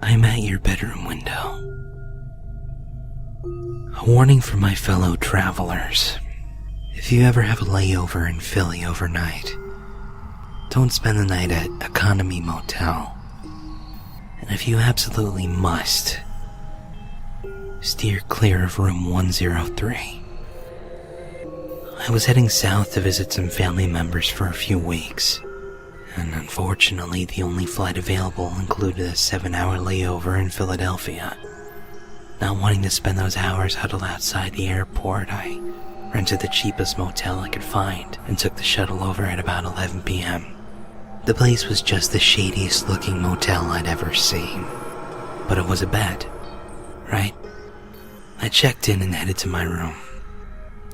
I'm at your bedroom window. A warning for my fellow travelers. If you ever have a layover in Philly overnight, don't spend the night at Economy Motel. And if you absolutely must, steer clear of room 103. I was heading south to visit some family members for a few weeks, and unfortunately the only flight available included a 7-hour layover in Philadelphia. Not wanting to spend those hours huddled outside the airport, I rented the cheapest motel I could find and took the shuttle over at about 11 p.m. The place was just the shadiest looking motel I'd ever seen, but it was a bed, right? I checked in and headed to my room,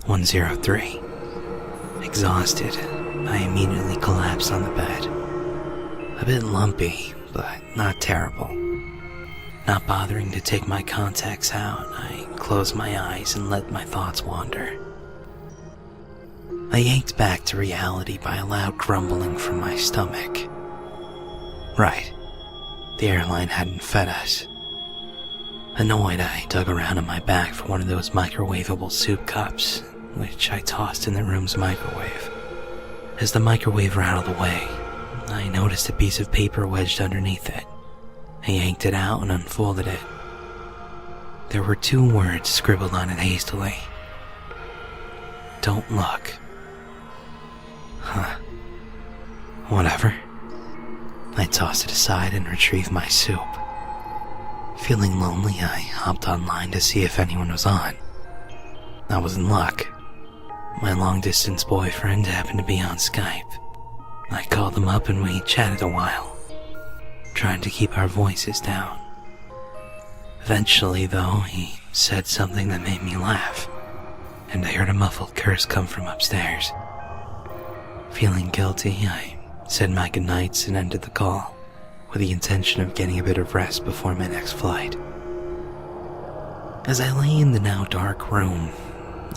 103. Exhausted, I immediately collapsed on the bed. A bit lumpy, but not terrible. Not bothering to take my contacts out, I closed my eyes and let my thoughts wander. I yanked back to reality by a loud grumbling from my stomach. Right, the airline hadn't fed us. Annoyed, I dug around in my bag for one of those microwavable soup cups, which I tossed in the room's microwave. As the microwave rattled away, I noticed a piece of paper wedged underneath it. I yanked it out and unfolded it. There were 2 words scribbled on it hastily. Don't look. Huh. Whatever. I tossed it aside and retrieved my soup. Feeling lonely, I hopped online to see if anyone was on. I was in luck. My long-distance boyfriend happened to be on Skype. I called him up and we chatted a while, trying to keep our voices down. Eventually, though, he said something that made me laugh, and I heard a muffled curse come from upstairs. Feeling guilty, I said my goodnights and ended the call, with the intention of getting a bit of rest before my next flight. As I lay in the now dark room,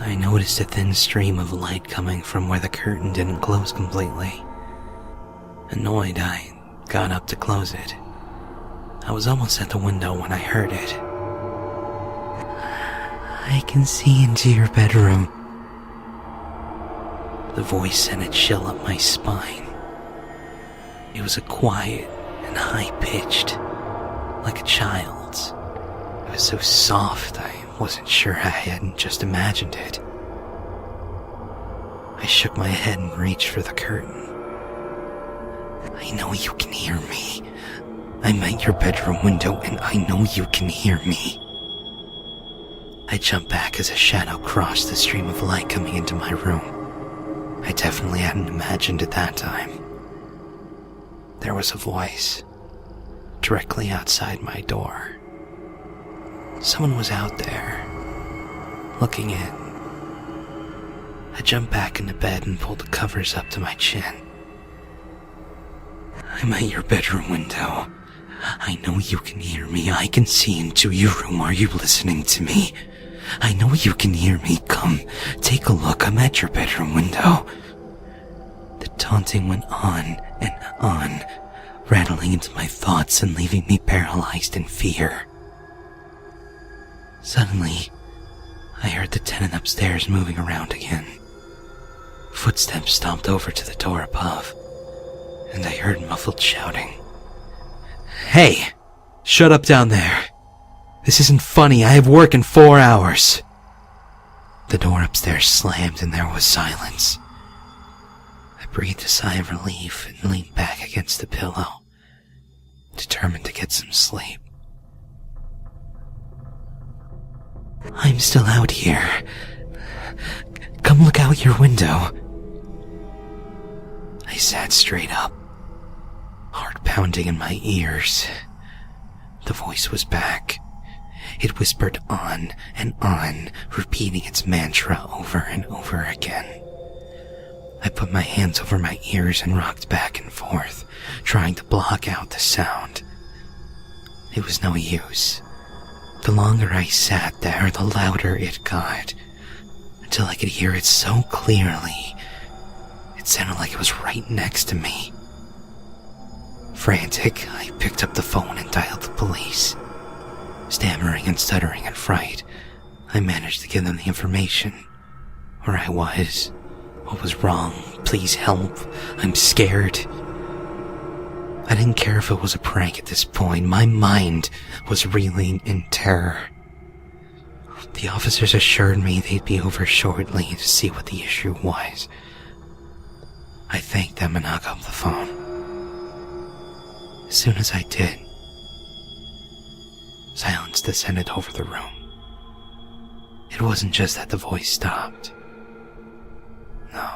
I noticed a thin stream of light coming from where the curtain didn't close completely. Annoyed, I got up to close it. I was almost at the window when I heard it. I can see into your bedroom. The voice sent a chill up my spine. It was a quiet and high-pitched, like a child's. It was so soft, I wasn't sure I hadn't just imagined it. I shook my head and reached for the curtain. I know you can hear me. I'm at your bedroom window and I know you can hear me. I jumped back as a shadow crossed the stream of light coming into my room. I definitely hadn't imagined it that time. There was a voice, directly outside my door. Someone was out there, looking in. I jumped back into bed and pulled the covers up to my chin. I'm at your bedroom window. I know you can hear me. I can see into your room. Are you listening to me? I know you can hear me. Come, take a look. I'm at your bedroom window. The taunting went on and on, rattling into my thoughts and leaving me paralyzed in fear. Suddenly, I heard the tenant upstairs moving around again. Footsteps stomped over to the door above, and I heard muffled shouting. Hey! Shut up down there! This isn't funny, I have work in 4 hours! The door upstairs slammed and there was silence. I breathed a sigh of relief and leaned back against the pillow, determined to get some sleep. I'm still out here. Come look out your window. I sat straight up, heart pounding in my ears. The voice was back. It whispered on and on, repeating its mantra over and over again. I put my hands over my ears and rocked back and forth, trying to block out the sound. It was no use. The longer I sat there, the louder it got, until I could hear it so clearly. It sounded like it was right next to me. Frantic, I picked up the phone and dialed the police. Stammering and stuttering in fright, I managed to give them the information. Where I was, what was wrong, please help, I'm scared. I didn't care if it was a prank at this point. My mind was reeling in terror. The officers assured me they'd be over shortly to see what the issue was. I thanked them and hung up the phone. As soon as I did, silence descended over the room. It wasn't just that the voice stopped. No.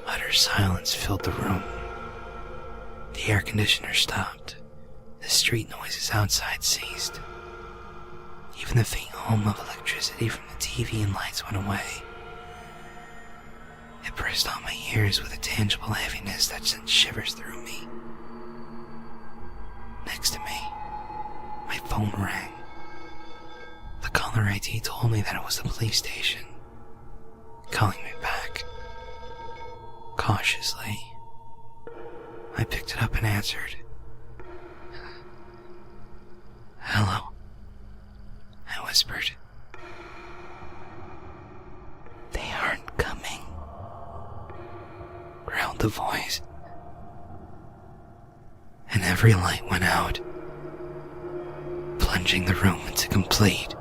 Utter silence filled the room. The air conditioner stopped. The street noises outside ceased. Even the faint hum of electricity from the TV and lights went away. It pressed on my ears with a tangible heaviness that sent shivers through me. Next to me, my phone rang. The caller ID told me that it was the police station, calling me back. Cautiously, I picked it up and answered. "Hello," I whispered. "They aren't coming," growled the voice. And every light went out, plunging the room into complete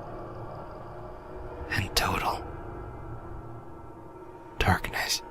and total darkness.